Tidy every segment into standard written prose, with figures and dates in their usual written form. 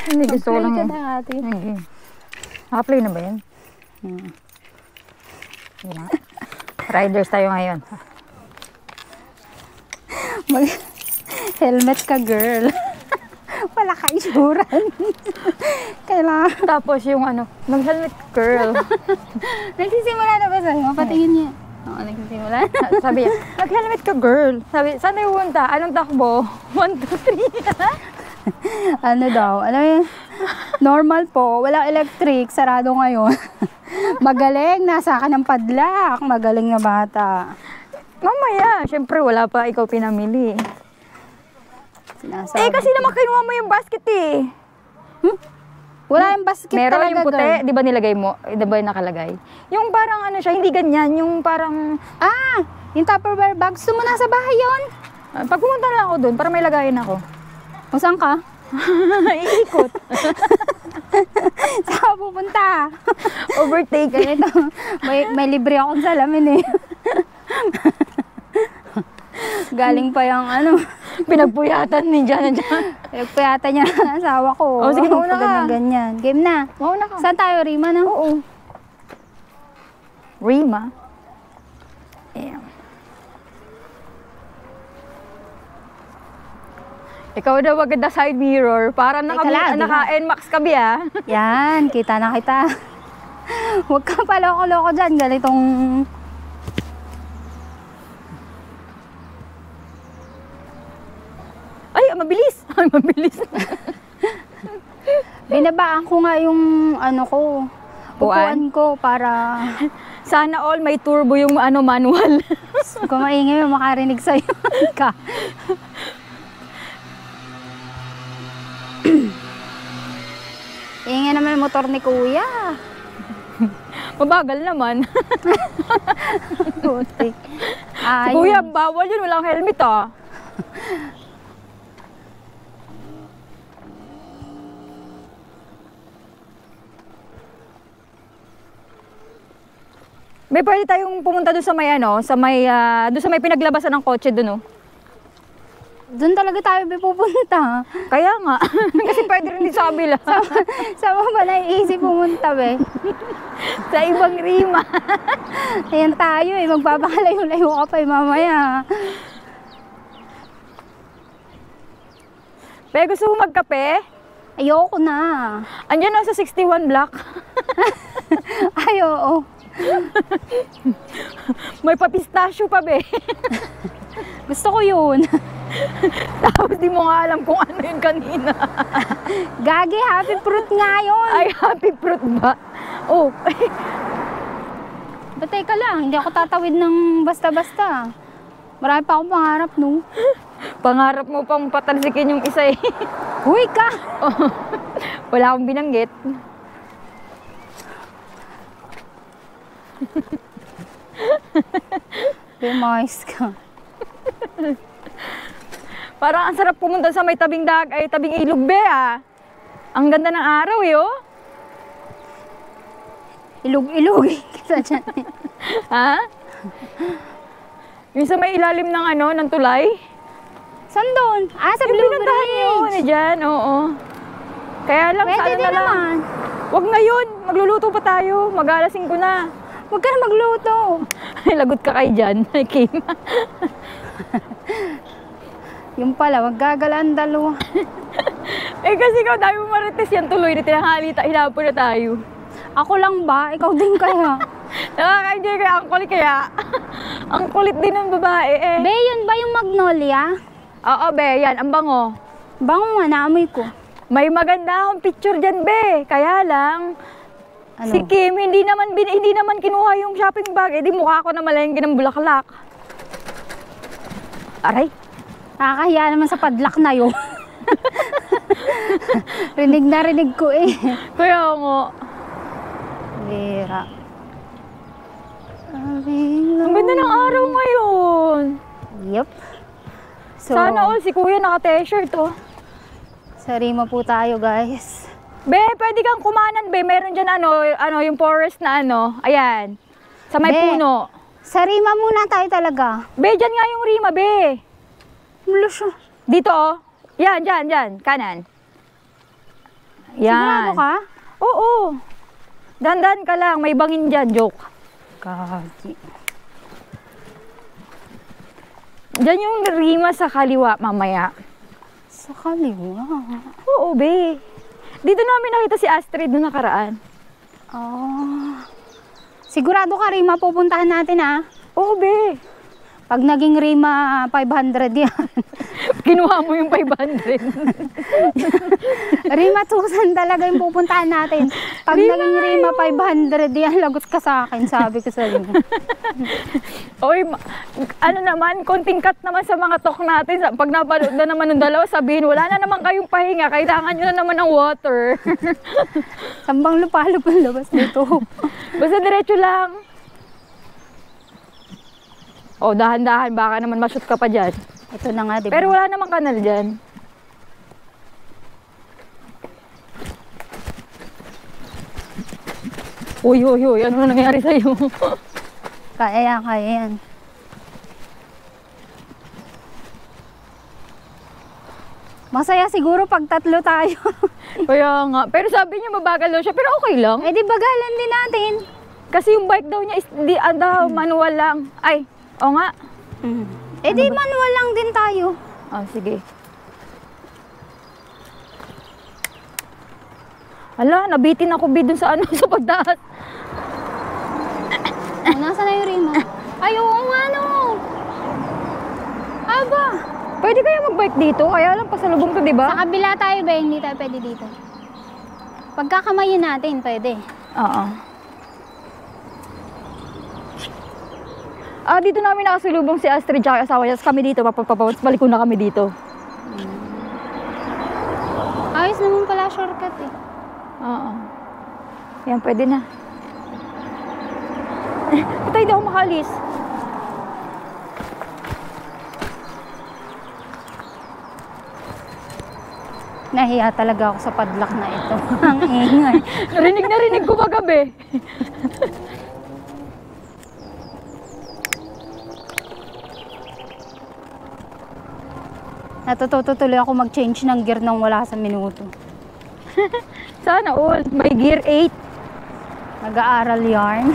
Hindi, gusto ko lang. Mag-play ka na ate. Hindi. Naka-play na ba yan? Hindi na. Riders tayo ngayon. Helmet ka, girl. Wala ka insurance. Kailangan. Tapos yung ano, mag-helmet girl. Nagsisimula na ba sa'yo? Patingin niya. Oo, nagsisimula. Sabi niya, mag-helmet ka girl. Sabi, saan tayo punta? Anong takbo? 1, 2, 3. Ano daw? Ano yun? Normal po. Walang electric. Sarado ngayon. Magaling. Nasa ka ng padlak. Magaling na bata. Mamaya, syempre wala pa ikaw pinamili. Sinasabi Kasi naman kinuha mo yung basket eh. wala yung basket Meron talaga, yung puti, girl. di ba nilagay mo? Di ba yung nakalagay? Yung parang ano siya, hindi ganyan. Yung parang, Ah! Yung Tupperware bag. Gusto mo nasa bahay yun? pag pumunta lang ako dun, para may lagayin ako. O saan ka? Iikot. Saan ka pupunta? Overtake. Ganito. May libre akong salamin eh. Galing pa yung ano. Pinagpuyatan ni Jana dyan. Nagpayata niya ang asawa ko. Oh, sige, mauna ka. Ganyan. Game na. Mauna ka. Saan tayo, Rima, no? Oo. Rima. Ayan. Ikaw daw agad na side mirror. Para Teka lang, naka-NMAX ka biya. Yan, kita na kita. Huwag ka pa loko-loko dyan. Ganitong... Ay, mabilis. Ay, mabilis. Binabaan ko nga yung ano ko. Upuan ko para... Sana all may turbo yung ano manual. Kung maingay mo, makarinig sa'yo. Ka. Ingay naman yung motor ni Kuya. Mabagal naman. Putik. Si Kuya, bawal yun. Walang helmet ah. May pwede tayong pumunta doon sa may ano, doon sa may pinaglabasan ng kotse doon, oh. Doon talaga tayo pupunta. Kaya nga. Kasi pwede rin din sa kabila. Saan mo ba naiisip pumunta, be? Sa ibang Rima. Ayan tayo eh. Magpapakalayo-layo ka pa eh mamaya. Pero gusto mo magkape? Ayoko na. Andiyan na sa 61 block. Ay, oo. May papistasyo pa, be. Gusto ko yun. Tapos di mo nga alam kung ano yun kanina. Gagi, happy fruit nga yun. Ay, happy fruit ba? Oh. Ba't teka lang, hindi ako tatawid ng basta-basta. Marami pa akong pangarap, no? Pangarap mo pang patalsikin yung isa eh. Huy ka! Oh, wala akong binanggit. Pumayos ka. Parang ang sarap pumunta sa may tabing tabing ilog, be, ah. Ang ganda ng araw, eh, oh. Ilog-ilog kita dyan. Ha? Yung sa may ilalim ng ano, ng tulay. Saan doon? Ah, sa Yung Blue pinuntahan nyo, Bridge. dyan, oo. Kaya lang, Pwede sa ano din na lang. naman. Huwag ngayon, magluluto pa tayo. Mag-alasing ko na. Huwag ka na magluto. Ay, lagot ka kay dyan, Kim. Yung pala, maggagalaan dalawa. Eh kasi ikaw, dami mo marites yan tuloy. Na tinanghali, hinapon na tayo. Ako lang ba? Ikaw din kaya? Nakaka-enjoy kaya, ang kulit kaya. Ang kulit din ng babae eh. Be, yun ba yung magnolia? Oo, be, yan, ang bango. Bango nga, naamoy ko. May maganda akong picture dyan, be. Kaya lang, Ano? si Kim, hindi naman kinuha yung shopping bag. Eh, di mukha ko na malengke ng bulaklak. Aray. Nakakahiya naman sa padlak na yun. Rinig na rinig ko eh. Kaya nga. Vera. Ang ganda ng araw ngayon. Yup. So, Sana all si Kuya naka-t-shirt, oh. sa Rima po tayo, guys. Be, pwede kang kumanan, be. Meron dyan yung forest na ano. Ayan. Sa may Be. puno. Sa Rima muna tayo talaga. Be, dyan nga yung Rima, be. Mulo siya. Dito, oh. Yan, dyan. Kanan. Sigurado Yan. ka? Oo. Dandan ka lang. May bangin dyan. Joke. Kagi. Dyan yung Rima sa kaliwa mamaya. Sa kaliwa. Oo, be. Dito namin nakita si Astrid noong nakaraan. Oh. Sigurado ka, Rima, pupuntahan natin ha. Oo, be. Pag naging Rima 500 yan. Kinuha mo yung 500. Rima 2,000 talaga yung pupuntahan natin. Pag Rima, naging Rima 500 yan, lagot ka sa akin, sabi ko sa'yo. Oy, ano naman, konting cut naman sa mga talk natin. Pag napanood na naman ng dalawa, sabihin, wala na naman kayong pahinga. Kailangan nyo na naman ng water. Sambang lupalop ang labas dito. Basta diretso lang. Oh, dahan-dahan. Baka naman ma-shoot ka pa dyan. Ito na nga, di ba? Pero wala namang kanal dyan. Uy, uy, uy. Ano na nangyari sa'yo? Kaya yan, kaya yan. Masaya siguro pag tatlo tayo. Kaya nga. Pero sabi niya mabagal daw siya. Pero okay lang. Eh di bagalan din natin. Kasi yung bike daw niya is di, daw, manual lang. Ay, o nga. Eh di manual lang din tayo. Oh, sige. Ala, nabitin ako dun sa ano, sa pagdaas. Oh, nasa na yung Rima? Ay, oo nga no. Aba. Pwede kaya mag-bike dito? Kaya lang pasalubong to, di ba? Sa kabila tayo ba? Hindi tayo pwede dito. Pagkakamayin natin, pwede. Oo. Ah, dito namin nakasalubong si Astrid at asawa niya. Kami dito, balik ko na kami dito. Ayos naman pala shortcut eh. Oo. Yan, pwede na. Patay daw makalis. Nahiya talaga ako sa padlock na ito. Ang ingay. Narinig ko kagabi. Natututo tuloy ako mag-change ng gear nang wala sa minuto. Sana all. May gear 8. Nag-aaral yarn.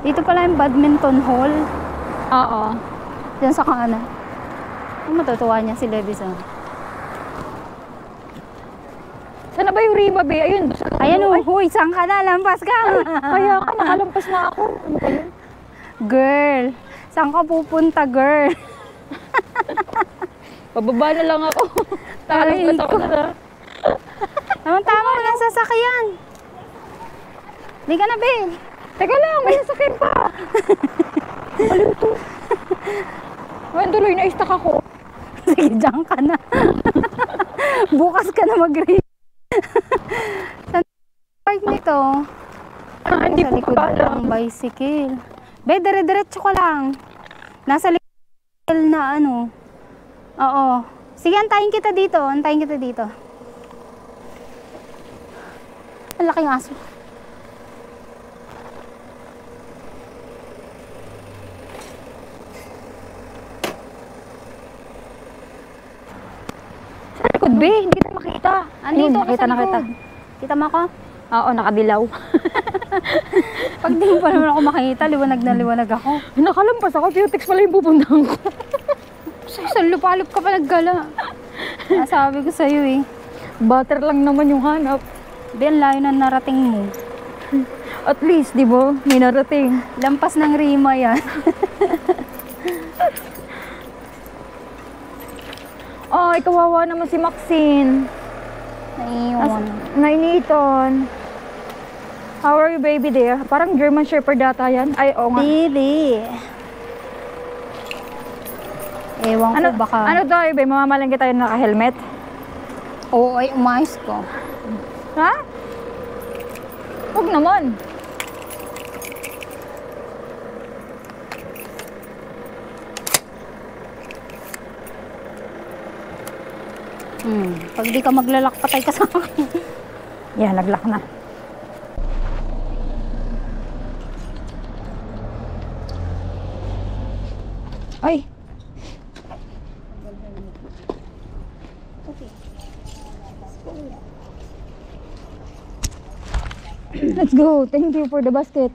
Dito pala yung badminton hall. Oo. Diyan sa kanan. Matutuwa niya si Levis. Oh. Sana ba yung Rima, be? Ayun. Ayan o, huy, saan ka na? Lampas ka. Kaya ka, nakalampas na ako. Ano ba yun? Girl, saan ka pupunta, girl? Pababa na lang ako. Nakalampas ako na. Tama mo ng sasakyan. Hindi ka na, babe. Teka lang, may sasakyan pa. Baliw to. Ngayon tuloy, na-stuck ako. Sige, dyan ka na. Bukas ka na mag-race. Saan park nito? Hindi Sa ko likod pa alam. ng bicycle. Be, dire-diretso ka lang. Nasa likod na ano. Oo. Sige, antayin kita dito. Antayin kita dito. Ang laking aso. Sa likod, be. Hindi kita makita. Andito ako nakita sa na kita. likod. Kita mo ako? Oo, nakadilaw. Pag di mo pa naman ako makita, liwanag na liwanag ako. Nakalampas ako. Piotex pala yung pupuntahan ko. Sa lupalop ka pa naggala. Sabi ko sa'yo eh. Butter lang naman yung hanap. Be, ang layo na narating mo. At least, di ba? May narating. Lampas ng Rima yan. Ay, kawawa naman si Maxine. Naiiwan. Nainiton. How are you, baby there? Parang German Shepherd data yan. Ay, oo nga. Baby. Ewan Ano, ko baka. ano to, babe? Mamamalanggi tayo naka-helmet? Oo, ay umayos ko. Ha? Huwag naman. Pag di ka maglalak, patay ka sa akin. Yan, naglock na. Ay. Let's go. Thank you for the basket.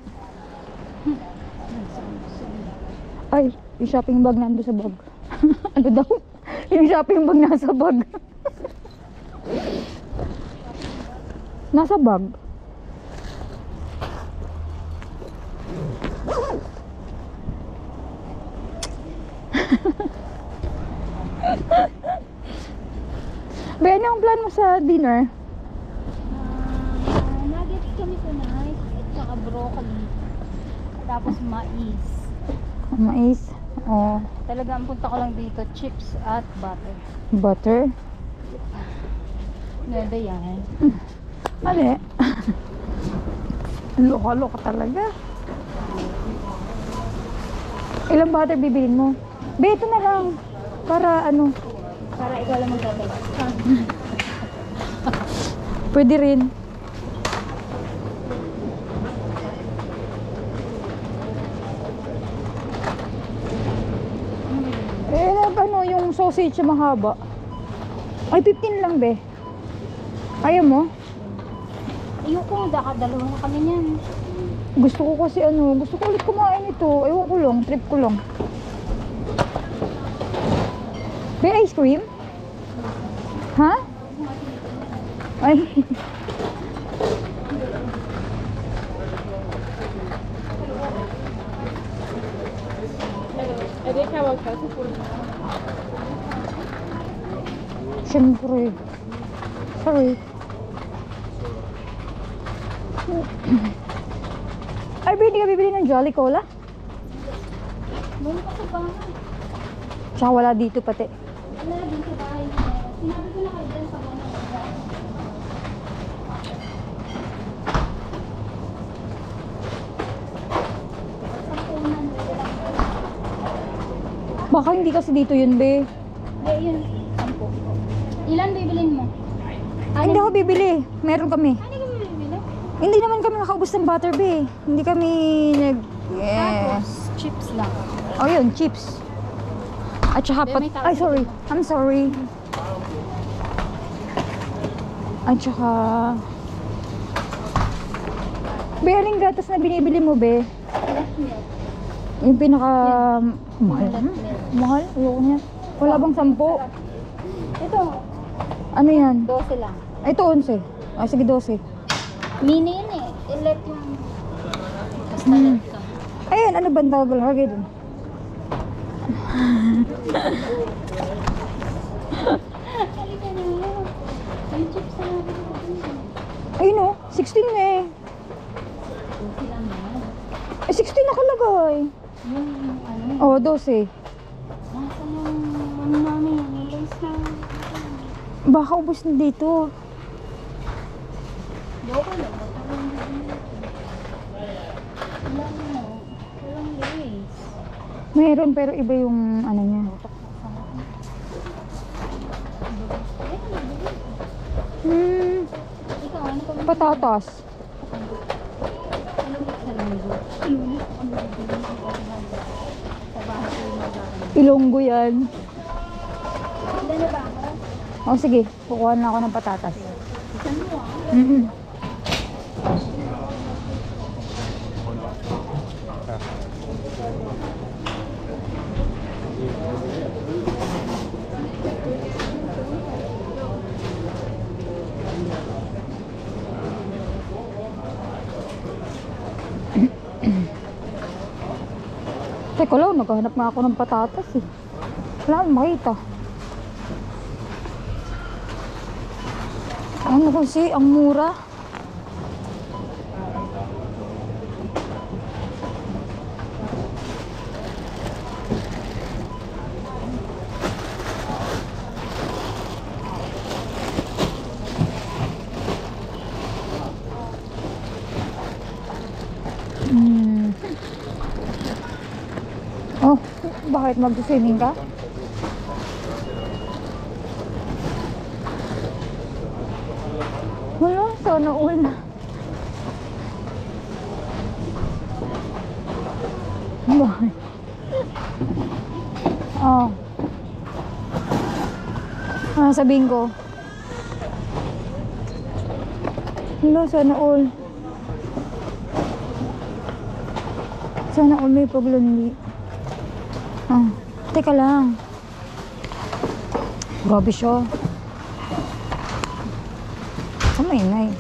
Ay, yung shopping bag nando sa bag. Ano daw? Yung shopping bag nasa bag. Nasa bag. Be, ano ang plan mo sa dinner? Nuggets kami tonight. At saka broccoli. Tapos mais. Mais. Oh, Talagang punta ko lang dito, chips at butter. butter. Nueva yan. Mali. Loka-loka talaga. Ilang butter bibilin mo? Be, ito na lang. Para ano, Para ikaw lang magdadala. pwede rin. Ano, yung sausage na mahaba. Ay, 15 lang, be. Ayaw mo? Ayoko, dalawa na kami niyan. Gusto ko kasi ano, gusto ko ulit kumain ito. Ewan ko lang, trip ko lang. May ice cream? Ha? Ay. Siyempre. Sorry. Ay, hindi ka bibili ng Jolly Cola? Muna pa sa bahay. Tsaka wala dito pati. Wala din sa bahay. Sinabi ko na kayo dyan sa mga Baka hindi kasi dito yun, be. Hindi, yun. 10. Ilan bibilin mo? Ay, hindi ako bibili. Meron kami. Ano ka bibili? Hindi naman kami nakaubos ng butter, be. Hindi kami nag... Tapos, chips lang. Oh, yun, chips. At saka Be, may tao Ay, dito. sorry. I'm sorry. At saka... Be, aling gatas na binibili mo, be? Yung pinaka... Mahal? Mahal? Ayoko niya. Wala bang 10? Ito, Ano yan? 12 lang. Ay, ito 11. Ay, sige 12. Mini yun eh. Ilet yung... Basta let ka. Ayan, ano ba ang tawag? Lagay dun. Halika na. Yung chips na natin. Ayun o, 16 na eh. 12 lang yan. Eh, 16 nakalagay. Yung ano, Oh, 12. nasa yung ano namin, yung lace na. Baka ubos na dito. Loko lang, walang walang lace. Meron pero iba yung ano niya. Ikaw, ano ka ba? Patatas. Ano ka sa linggo? Lunes, ano ba bibili ko sa bahay ko yung magkakaroon. Ilonggo yan. Handa na ba ako? Oh, sige. Kukuha na ako ng patatas. Isan mo ah. Mm-mm. Teka lang, naghahanap nga ako ng patatas eh. Wala akong makita. Ano kasi, ang mura. Oh, bakit mag-swimming ka? Wala, sana all. Bakit? Oh. Ah, sabihin ko. Hello, sana all. Sana all may paglunli. Ah, teka lang. Grabe siya. Kamay.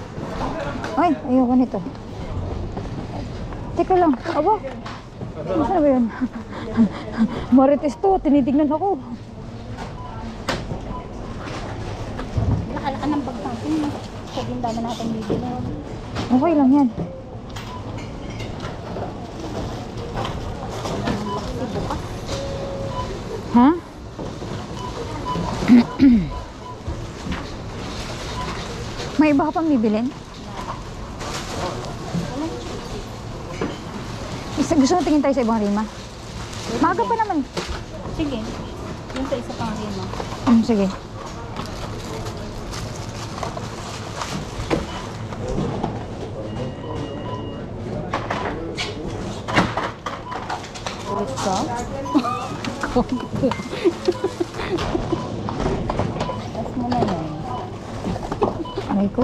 Ay, ayoko nito. Teka lang. Aba. Masaan ba yun? Marites to. Tinitignan ako. Nakalakan ng bag natin. Sabi yung dami natin bibili. Okay lang yan. Ha? May iba ka pang bibilin? Gusto mo tingin tayo sa ibang rima? Maaga pa naman. Sige. Yung sa isa pang rin mo. Sige. Ulit ka? Tapos mo na yun. Aray ko.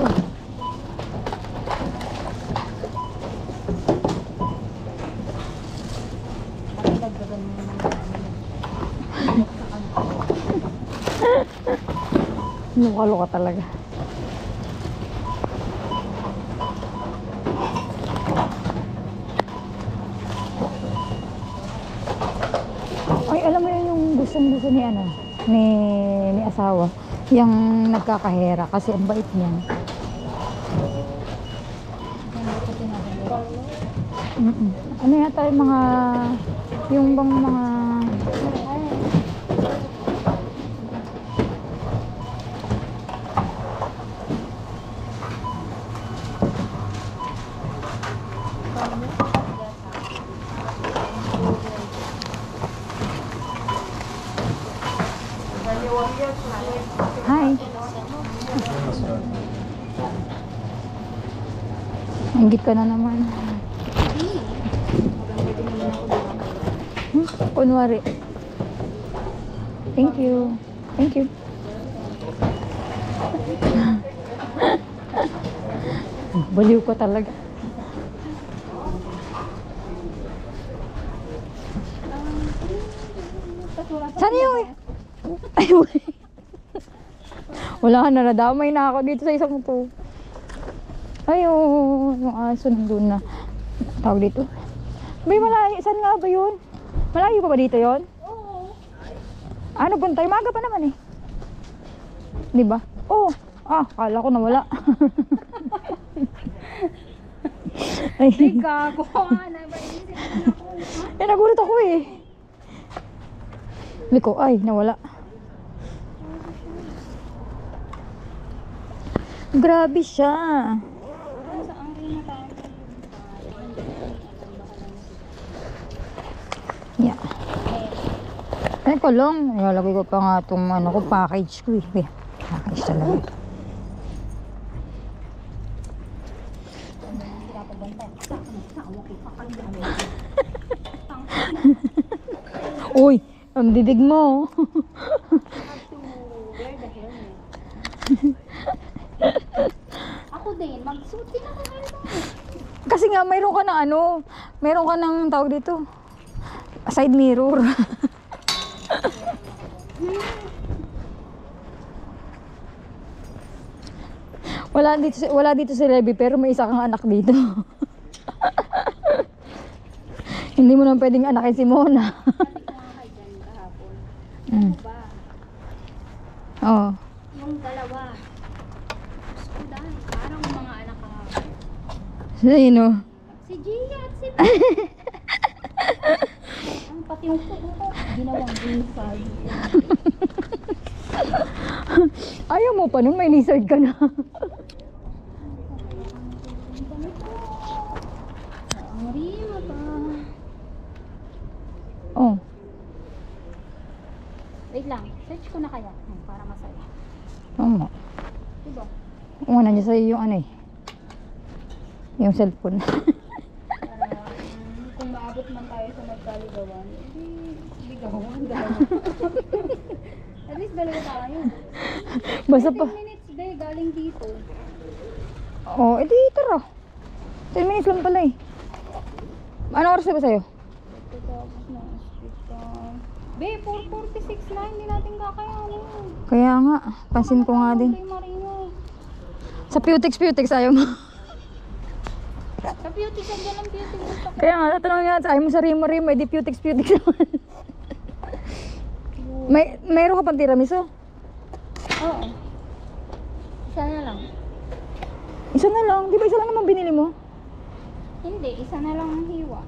Dagdagan mo naman. Luka-luka talaga. Ay, alam mo yun yung gustong-gusto ni ano, ni asawa. Yung nagkakahera kasi ang bait niyan. Ano yata yung mga, yung bang mga, hi. Inggit ka na naman. Kunwari. Thank you. Thank you. Baliw ko talaga. Saan yung... Ay, wala na, nadamay na ako dito sa isang to. Ayun, yung aso nandun na. Tawag dito. May malayo, saan nga ba yun? Malayo pa ba dito yun? Oo. Ano, buntay, maga pa naman eh. Di ba? Oo. Kala ko nawala. Ay, Gago ka na. nagulat ako eh. Liko, ay, nawala. Grabe siya. Yeah. Ay ko lang, nilalagay ko pa nga itong ano ko, package ko eh. Package talaga. Uy, ang bibig mo. Ako din, magsuot din ako ngayon. Kasi nga mayroon ka ng ano, mayroon ka ng tawag dito. Side mirror. Wala dito si Levi pero may isa kang anak dito. Hindi mo naman pwedeng anakin si Mona. Mm. Ba? Oo. Yung dalawa. Gusto dahil parang mga anak ka. Sino? Si Gia at si ang pati yung kuko ko, ginawang inside. Ayaw mo pa nun, may lizard ka na. Ang rima pa. Oh. Wait lang, search ko na kaya. Para masaya. Oo. Diba? Una niya sa'yo yung ano eh. Yung cellphone. Kung maabot man tayo sa magkaligawan, ligawan, dalawa. At least dalawa tayo. Basta pa. 10 minutes day, galing dito. Oh, edi tara. 10 minutes lang pala eh. Ano oras na ba sa'yo? Pagkatapos ng hospital. Be, 4:46 na, hindi natin kakayanin. Kaya nga, pansin ko nga din. Marino. Sa Putex ayaw mo. Sa beauty, saan lang beauty gusto ko. Kaya nga, tatanungin nga, ayaw mo sa Rimo, edi Putex naman. Mayroon ka pang tiramisu? Oo. Isa na lang. Isa na lang, di ba isa lang naman binili mo? Hindi, isa na lang ang hiwa.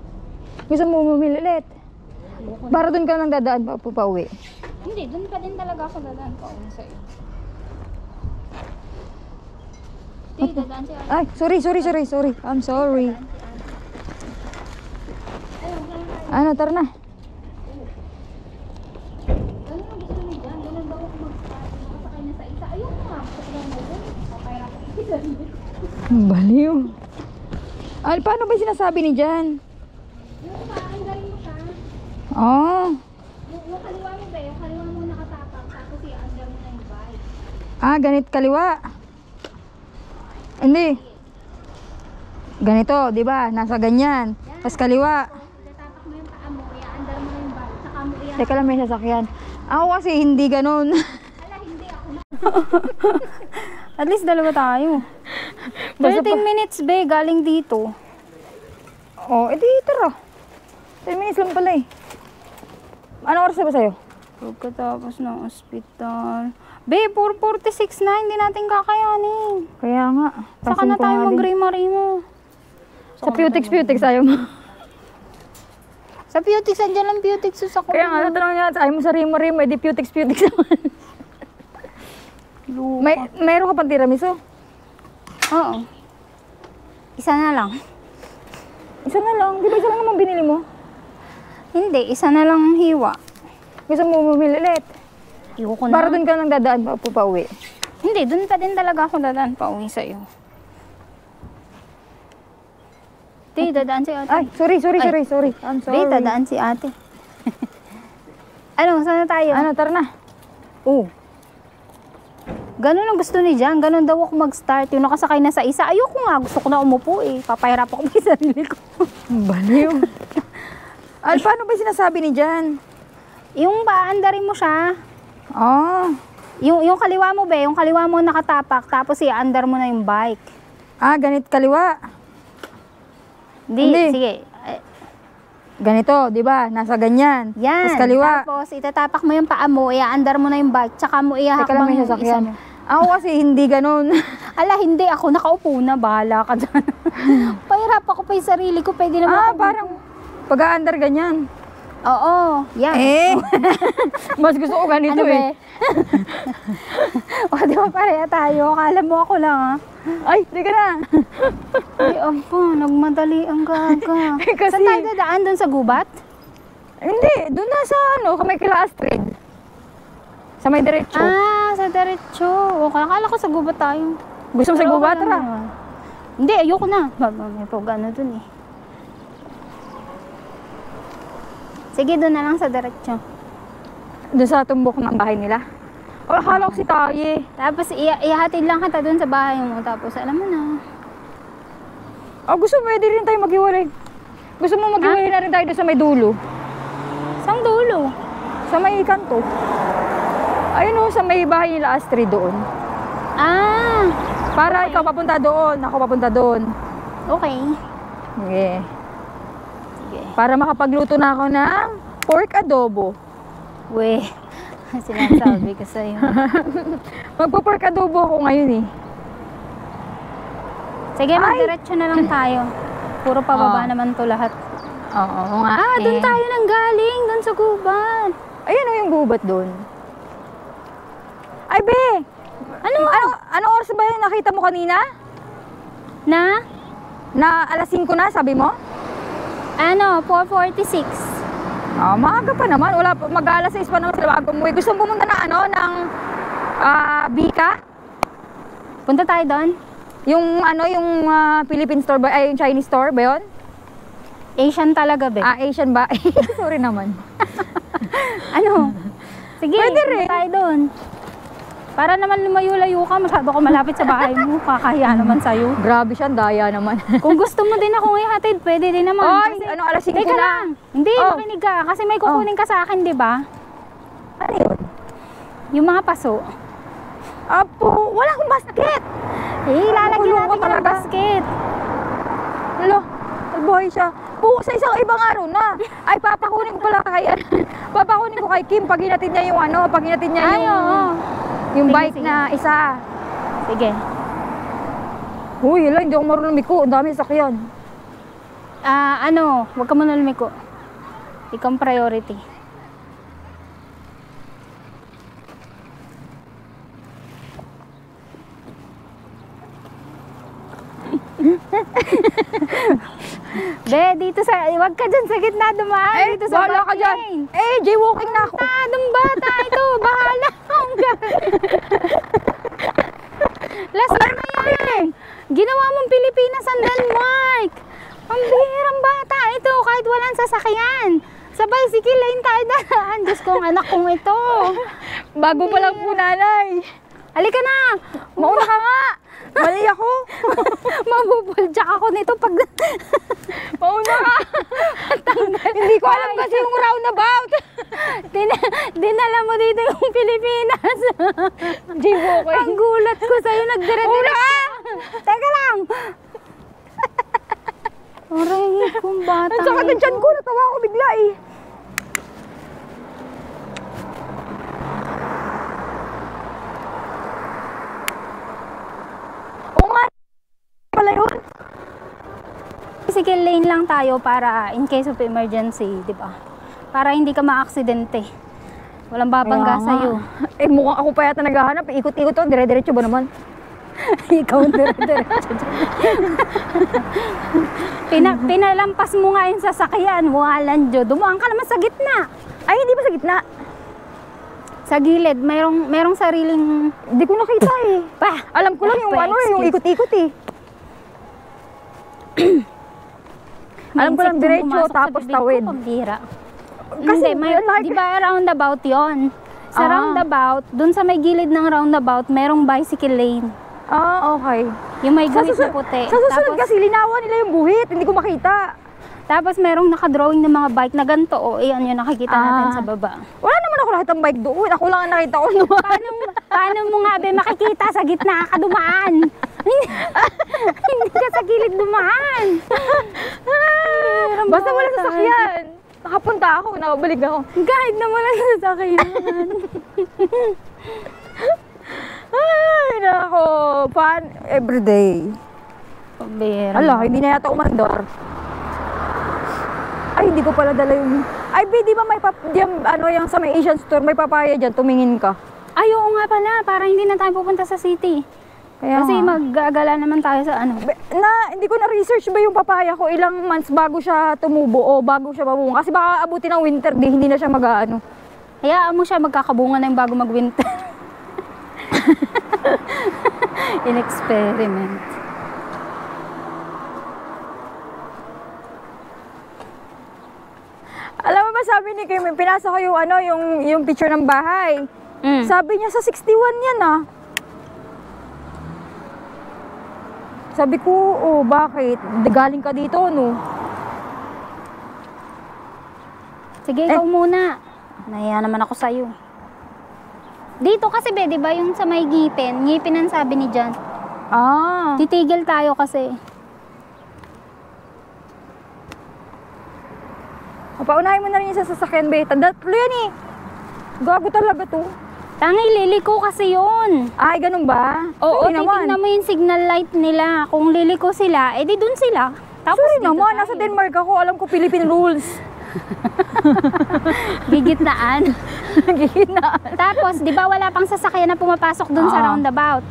Gusto mo bumili ulit? Para doon ka nang dadaan pa uwi. Hindi, doon pa din talaga ako dadaan pa uwi sa'yo. Hindi, dadaan siya. Ay, sorry. I'm sorry. Ano, tara na. Ganun ang gusto niya dyan. Ganun daw ako makasakay na sa isa. Ayoko nga. Gusto ko lang mo. Okay, Baliw. Ay, paano ba sinasabi ni Jan? yung paanggarin mo siya. Oh. Yung kaliwa mo ba? Yung kaliwa mo nakatapak. Tapos i-anggar mo na yung bike. Ah, ganit kaliwa. Hindi. Ganito, di ba? Nasa ganyan. Tapos kaliwa. Itatapak mo yung paa mo. I-anggar mo na yung bike. Saka mo Teka lang, may sasakyan. Ako kasi hindi ganun. Ala, hindi ako na. At least dalawa tayo. Basta 13 minutes, be. Galing dito. Oh, edi tara. 10 minutes lang pala eh. Ano oras na ba sa'yo? Pagkatapos ng ospital. Be, 4:46 na. Hindi natin kakayanin. Kaya nga. Saka na tayo mag-rima-rima. Sa Putex ayaw mo. Sa Putex, andyan lang Putex. Sa Kaya nga, tatanungin nga, ayaw mo sa Rimo, edi Putex naman. Mayroon ka pang tiramisu? Oo. Isa na lang. Isa na lang. Di ba isa lang naman binili mo? Hindi, isa na lang ang hiwa. Gusto mo bumili ulit? Ayoko na. Para doon ka nang dadaan pa uwi. Hindi, doon pa din talaga ako dadaan pa uwi sa'yo. Hindi, dadaan si ate. Ay, sorry. I'm sorry. Hindi, dadaan si ate. Ano, saan na tayo? Ano, tara na. Oh. Ganun ang gusto ni Jan. Ganun daw ako mag-start. Yung nakasakay na sa isa. Ayoko nga. Gusto ko na umupo eh. Papahirap ako may sarili ko. Baliw. Ay, paano ba sinasabi ni Jan? Yung paandarin mo siya. Oh. Yung kaliwa mo be. Yung kaliwa mo nakatapak. Tapos i-andar mo na yung bike. Ah, ganit kaliwa. Hindi. Sige. Ganito, di ba? Nasa ganyan. Yan. Tapos kaliwa. Tapos itatapak mo yung paa mo. I-andar mo na yung bike. Tsaka mo Teka lang, ihakbang may yung isa sasakyan. mo. Ako kasi hindi ganun. Ala, hindi ako. Nakaupo na. Bahala ka dyan. Pahirap ako pa yung sarili ko. Pwede naman ako. Parang pag-aandar ganyan. Oo. Yan. Mas gusto ko ganito Ano eh. be? O, di ba pareha tayo? Akala mo ako lang ha? Ay, di ka na. Ay, ampo. Nagmadali ang gaga. Kasi- Saan tayo dadaan? Doon sa gubat? Hindi, doon na sa kamay kila Astrid. Sa may diretso. Ah, sa diretso. Okay, akala ko sa gubat tayo. Gusto mo sa Pero gubat? okay lang Tara. naman. Hindi, ayoko na. May pag-ano dun eh. Sige, doon na lang sa diretso. Doon sa tumbok ng bahay nila. O, akala ko si Taye. Tapos, ihatid lang kita doon sa bahay mo. Tapos, alam mo na. O, gusto mo, pwede rin tayo maghiwalay. Gusto mo maghiwalay na rin tayo doon sa may dulo. Saan dulo? Sa may kanto. Ayun o, sa may bahay nila Astrid doon. Ah, Para ikaw papunta doon, ako papunta doon. okay. Sige. Sige. Para makapagluto na ako ng pork adobo. We, sinasabi ko sa'yo. Magpo-pork adobo ako ngayon eh. Sige, magdiretso na lang tayo. Puro pababa Oh. naman to lahat. Oo nga. Ah, doon tayo nang galing. Doon sa gubat. Ayun o yung gubat doon. Ay, be! Ano oras ba yung nakita mo kanina? Na? Na alas 5 na, sabi mo? Ano, 4:46. Ah, maaga pa naman. Wala pa, mag-alas 6 pa naman sila bago umuwi. Gusto mo pumunta na ng Bika? Punta tayo doon? Yung Philippine store ba? Ay, yung Chinese store ba yun? Asian talaga, be. Ah, Asian ba? Sorry naman. Ano? Sige, Pwede punta rin. tayo doon. Para naman lumayo-layo ka, masyado ka malapit sa bahay mo. Kakahiya naman sa'yo. Grabe siya, daya naman. Kung gusto mo din akong ihatid, pwede din naman. Oy, Kasi- ano, alas 5 Teka na. lang. Hindi, Oh. makinig ka. Kasi may kukunin ka sa akin, di ba? Ano yun? Yung mga paso. Apo, wala akong basket. Lalagyan Kulong natin ka ng talaga. basket. Alo, nagbuhay siya. Sa isang ibang araw na. Ay, papakunin ko pala kay, papakunin ko kay Kim pag hinatid niya yung ano, pag hinatid niya Ay, oo. yung Sige, bike sige. na isa. Sige. Uy, hala, hindi ako marunong lumiko. Ang dami sakyan. Huwag ka muna lumiko. Ikaw ang priority. Be, dito wag ka dyan sa gitna dumaan. Dito sa bahala ka back dyan. lane. Jaywalking na ako. Anong bata ito? Bahala. Last year na yan. Ginawa mong Pilipinas ang Denmark. Ang bihirang bata ito kahit walang sasakyan. Sa bicycle lane tayo dadaan. Diyos ko, ang anak kong ito. Bago pa lang po, nanay. Halika na. Mauna ka nga. Mali ako. Mabubuljack ako nito pag... Mauna ka. Hindi ko alam kasi yung roundabout. Dinala mo dito yung Pilipinas. Jaywalking. Ang gulat ko sa'yo, nagdire-dire. Teka lang. Aray, kung bata. Ang sakit ng tiyan ko. Natawa ako bigla eh. Oo nga. Pala yun. Bicycle lane lang tayo para in case of emergency, di ba? Para hindi ka maaksidente. Walang babangga Kaya nga. sa'yo. Mukhang ako pa yata naghahanap. Ikot-ikot to. Dire-diretso ba naman? Ikaw dire-diretso. Pinalampas mo nga yung sasakyan. Walang Diyo. Dumaan ka naman sa gitna. Ay, hindi ba sa gitna? Sa gilid, merong sariling... Hindi ko nakita eh. Alam ko lang yung Pa, ano, yung excuse. ikot-ikot eh. Alam ko lang Insect diretso pumasok sa tapos bibig ko, tawid. pambira. Kasi Hindi, di ba roundabout yon? Sa Ah. roundabout, dun sa may gilid ng roundabout, merong bicycle lane. Okay. Yung may guhit na puti. Sa susunod kasi linawan nila yung guhit, hindi ko makita. Tapos merong nakadrawing ng mga bike na ganito. O, yan yung nakikita natin sa baba. Wala naman ako nakita ng bike doon. Ako lang ang nakita ko naman. Paano mo nga be makikita sa gitna ka dumaan? Hindi ka sa gilid dumaan. Basta wala sasakyan. Nakapunta ako, nakabalik ako. Kahit na wala sasakyan. Ay, nako. Fun everyday. Pambira. Ala, hindi na yata umandar. Ay, hindi ko pala dala yung... Ay, di ba may yung sa may Asian store, may papaya dyan, tumingin ka. Ay, oo nga pala. Para hindi na tayo pupunta sa city. Kaya Kasi nga. mag-aagala naman tayo sa ano. Hindi ko na-research ba yung papaya ko ilang months bago siya tumubo o bago siya mabunga. Kasi baka abutin ng winter, hindi na siya mag-ano. Hayaan mo siya magkakabunga na yung bago mag-winter. In-experiment. Alam mo ba sabi ni Kim, pinasa ko yung yung picture ng bahay. Sabi niya sa 61 yan ah. Sabi ko, bakit? Galing ka dito, no? Sige, ikaw muna. Nahiya naman ako sa'yo. Dito kasi be, di ba yung sa may ngipin? Ngipin ang sabi ni John. Titigil tayo kasi. Paunahin mo na rin yung sa sasakyan, be. Tatlo yan eh. Gago talaga to. Tangi, liliko kasi yun. Ay, ganun ba? Oo, Sorry naman. titignan mo yung signal light nila. Kung liliko sila, edi dun sila. Tapos Sorry dito naman, tayo. nasa Denmark ako. Alam ko Philippine rules. Gigitnaan. Gina. Tapos, di ba wala pang sasakyan na pumapasok dun sa Oo. roundabout?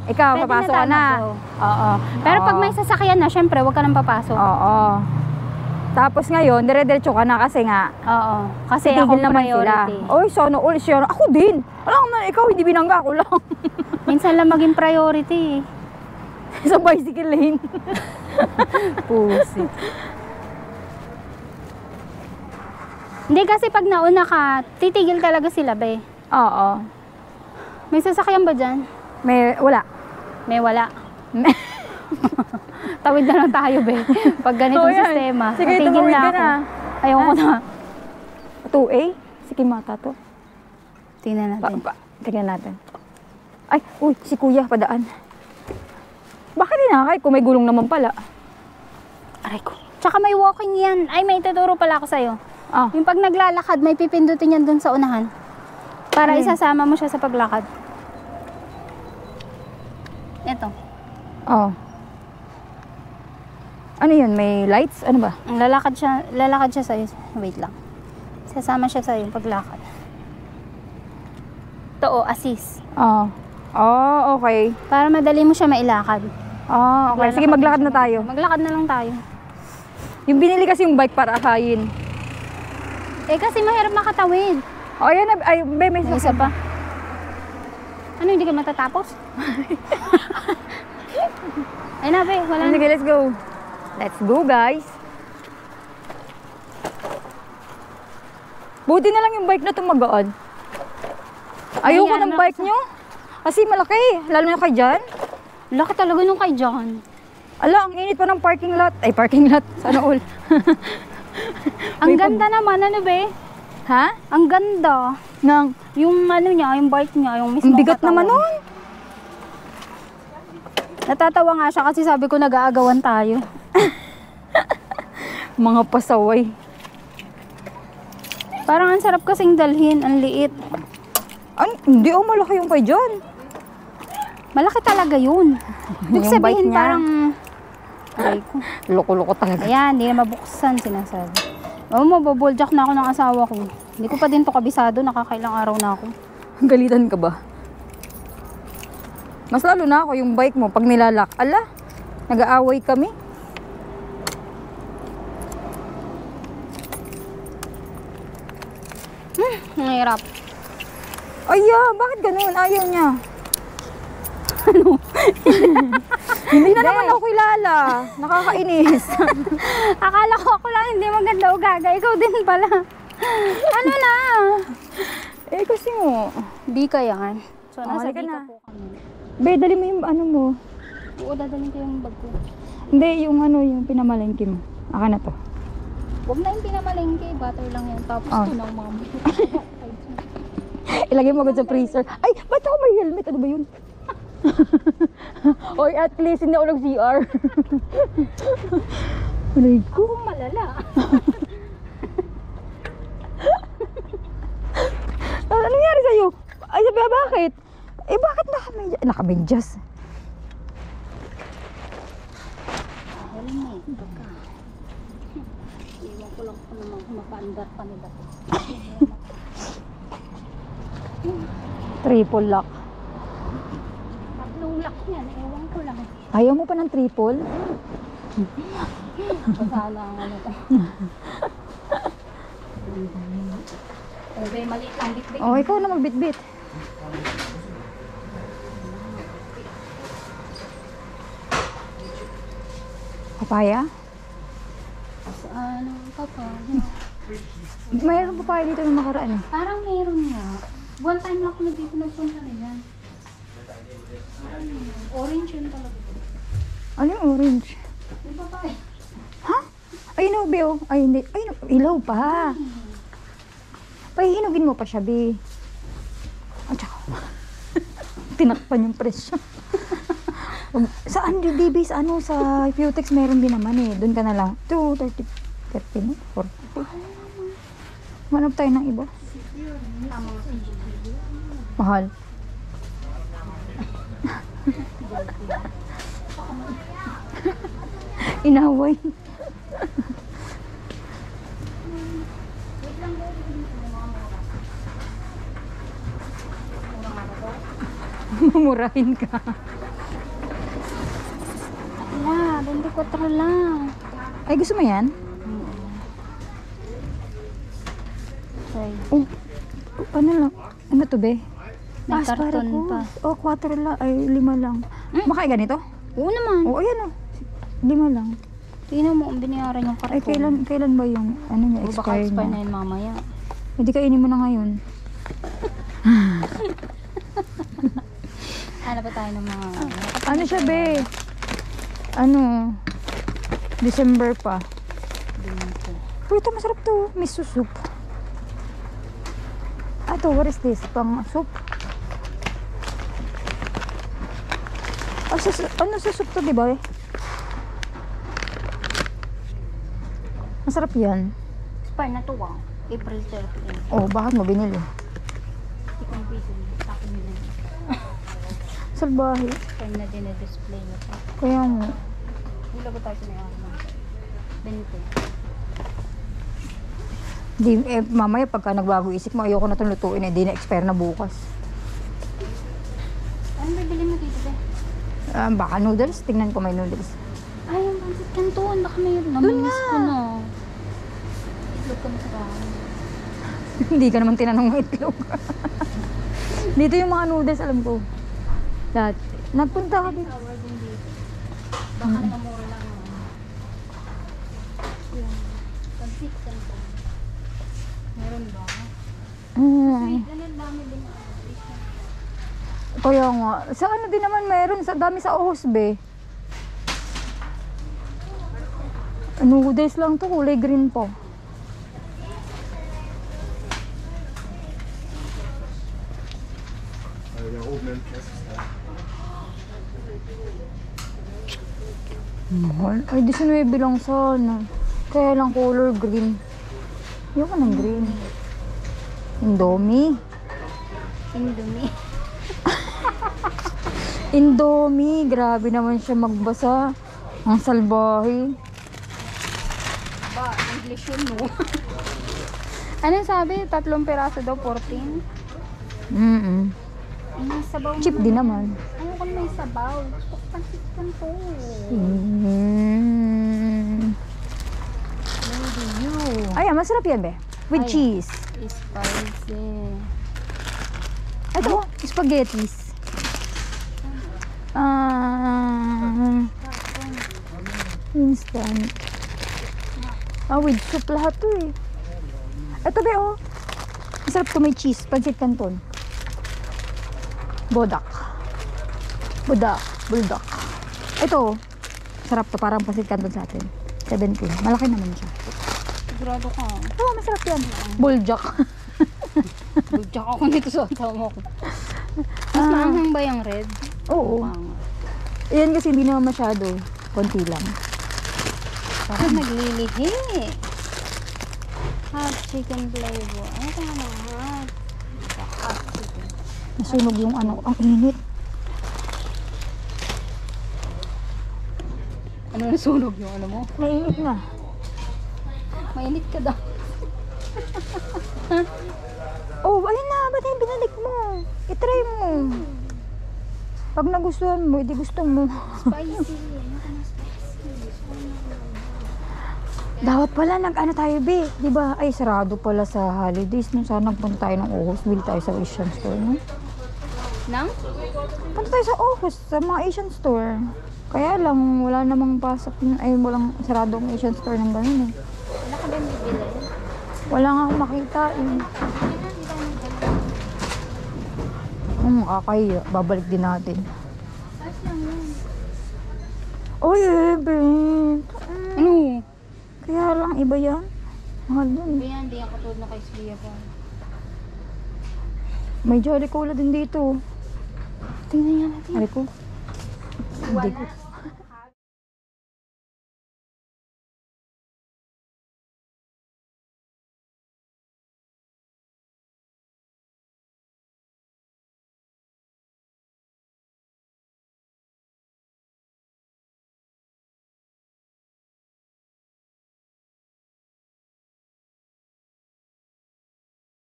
Ikaw, Pwede papasok ka tayo na. mag-go. Oo. Pero pag Oo. may sasakyan na, syempre, huwag ka nang papasok. Oo. Tapos ngayon, dire-diretso ka na kasi nga, Oo. Kasi ako tigil naman sila. priority. Oy, sana all siya. Ako din. Alam mo, ikaw hindi binangga ko lang. Minsan lang maging priority. Sa bicycle lane. Pusi. Hindi kasi pag nauna ka, titigil talaga sila, be. Oo. May sasakyan ba dyan? Wala. May wala. Tawid na lang tayo, be. Pag ganitong yan. sistema. Sige, Natigil tumawid na ka ako. na. Ayoko na. 2A? Sige, mata to. Tingnan natin. Tingnan natin. Ay, uy, si kuya, padaan. Bakit hinakay kung may gulong naman pala? Aray ko. Tsaka may walking yan. Ay, may tuturo pala ako sa'yo. Ah, Yung pag naglalakad, may pipindutin yan dun sa unahan. Para Ano yun? isasama mo siya sa paglakad. Ito. oh. Ano yun? May lights? Ano ba? Lalakad siya sa'yo. Wait lang. Sasama siya sa'yo paglakad. Ito, assist. Oh. Oh, okay. Para madali mo siya mailakad. Oh, okay. Sige, maglakad na tayo. Maglakad na lang tayo. Yung binili kasi yung bike para akayin. Eh, kasi mahirap makatawid. Oh, ayan na. Ay, may May isa pa. Ano, hindi ka matatapos? Ay na, be. Wala na. Sige, let's go. Let's go, guys. Buti na lang yung bike na tumagaan. Ayoko Ayan, ng bike nyo. Kasi malaki. Lalo na kay Jan. Laki talaga nung kay John. Ala, ang init pa ng parking lot. Ay, parking lot. Sana all. Ang ganda naman, ano, be? Ha? Ang ganda. Nang, Yung ano niya, yung bike niya, yung mismo ang bigat katawan. naman nun. Natatawa nga siya kasi sabi ko nag-aagawan tayo. Mga pasaway. Parang ang sarap kasing dalhin, ang liit. Hindi ako malaki yung kay Jan. Malaki talaga yun. Ibig Yung bike sabihin niya. parang... Aray ko. Loko-loko talaga. Ayan, hindi na mabuksan sinasabi. Oo, maboboljak na ako ng asawa ko. Hindi ko pa din to kabisado, nakakailang araw na ako. Galitan ka ba? Mas lalo na ako yung bike mo pag nilalak. Ala, nag-aaway kami. Ang hirap. Aya, bakit ganun? Ayaw niya. Ano? Hindi na naman ako kilala. Nakakainis. Akala ko ako lang hindi maganda o gaga. Ikaw din pala. Ano na? Eh, kasi mo. Di ka yan. So, nasa halika di ka na. po kami. Be, dali mo yung ano mo. Oo, dadalhin ko yung bag ko. Hindi, yung ano, yung pinamalengke mo. Aka na to. Huwag na yung pinamalengke. Butter lang yan. Tapos Ah. ito ng mama. Ilagay mo agad sa freezer. Ay, ba't ako may helmet? Ano ba yun? Or at least hindi ako nag-CR. Aray ko. Malala. Ano nangyari sa'yo? Ay, sabi bakit? Eh, bakit nakamedyas? Helmet. Baka. Iwan ko lang kung naman mapaandar pa nila. Triple lock. Tatlong lock yan. Ewan ko lang. Ayaw mo pa ng triple? Pasala ang ano ko. Okay, maliit lang bitbit. Oh, ikaw na magbitbit. Papaya? Ano pa pa? Mayroon papaya dito na nakaraan eh. Parang meron nga. One time lang ako dito nagpunta na yan. Orange yun talaga. Ano yung orange? Yung papaya. Ha? Ay, no, Be, oh. Ay, hindi. Ay, no, ilaw pa. Pahihinugin mo pa siya, Be. At saka, tinakpan yung presyo. Saan, DB, sa ano, sa Putex meron din naman eh. Doon ka na lang. 230, 30, no? 40. Manap tayo ng iba. Mahal. Inaway. Mumurahin ka. Wala, 24 lang. Ay, gusto mo yan? Okay. Oh, ano lang? Ano to, Be? May Asparagus. karton pa. Oh, 4 lang. Ay, 5 lang. Makain ganito? Oo naman. Oh, ayan oh. 5 lang. Tingnan mo, ang binayaran yung karton. Ay, kailan ba yung ano niya, O baka expire expire na na? yun mamaya. Hindi kainin mo na ngayon. Hanap pa tayo ng mga... Ano siya, be? Ano? December pa. Bento. Uy, ito masarap to. Miso soup. Ah, ito, what is this? Pang soup? Ah, ano sa soup to, di ba? Masarap yan. Spar na to, wow. April 13. Oh, bakit mo binili? Tikong piso. Tapos nila. Salbahe. Spar na dinidisplay na to. Kaya mo. Hula ba tayo sa mga bento? Di, mamaya pagka nagbago isip mo, ayoko na itong lutuin eh. Di na-expire na bukas. Ano bibili mo dito, be? Baka noodles. Tingnan ko may noodles. Ay, yung pancit canton. Baka may namimiss ko na. Itlog ka masarap. Hindi ka naman tinanong ng itlog. Dito yung mga noodles, alam ko. Dati. Nagpunta ka dito. Sour din dito. Baka namura lang. Yung pancit canton. Meron ba? Mm. Ganun dami din. Kaya nga. Sa ano din naman meron. Sa dami sa Ohosbe. Noodles lang to. Kulay green po. Mahal. Ay, 19 lang sana. Kaya lang color green. Ayoko ng green. Indomie. Indomie. Indomie. Grabe naman siya magbasa. Ang salbahe. Ba, English yun, no? Ano sabi? 3 piraso daw, 14? Mm-mm. Ay, may sabaw Cheap din naman. Ano kung may sabaw? Pancit canton. Mm. Maybe you. Ay, masarap yan, be. With Ay. cheese. Spicy. Ito, spaghettis. Instant. With soup lahat to eh. Ito, be, oh. Masarap to, may cheese. Pancit canton. Bodak. Buldak. Ito, sarap to. Parang pancit canton sa atin. 17. Malaki naman siya. Sigurado ka. Oo, masarap yan. Buljak. Bujak ako nito sa tawa ko. Mas maanghang ba yung red? Oo. Maanghang. Yan kasi hindi naman masyado. Konti lang. Parang naglilihi. Hot chicken flavor. Ano ka na hot? Hot chicken. Nasunog yung ano. Ang init. Ano nasunog yung ano mo? Mainit na. Mainit ka daw. Oh, ayun na. Ba't yung binalik mo? I-try mo. Pag nagustuhan mo, hindi gusto mo. Spicy. Ano ka na spicy? Dapat pala nag-ano tayo, be. Diba? Ay, sarado pala sa holidays. No? Sana nagpunta tayo ng Ohos. Bili tayo sa Asian store, no? Nang? Punta tayo sa Ohos, sa mga Asian store. Kaya lang, wala namang pasok. Ay, walang saradong Asian store ng ganun, eh. Wala ka ba bibili? Wala nga akong makita, eh. Makakaya. Babalik din natin. Ayos lang yun. Oy, be. Ano? Kaya lang, iba yan. Mahal dun. Kaya hindi yan katulad na kay Slia pa. May Jolly Cola din dito. Tingnan nga natin. Ari ko. Hindi ko. Wala.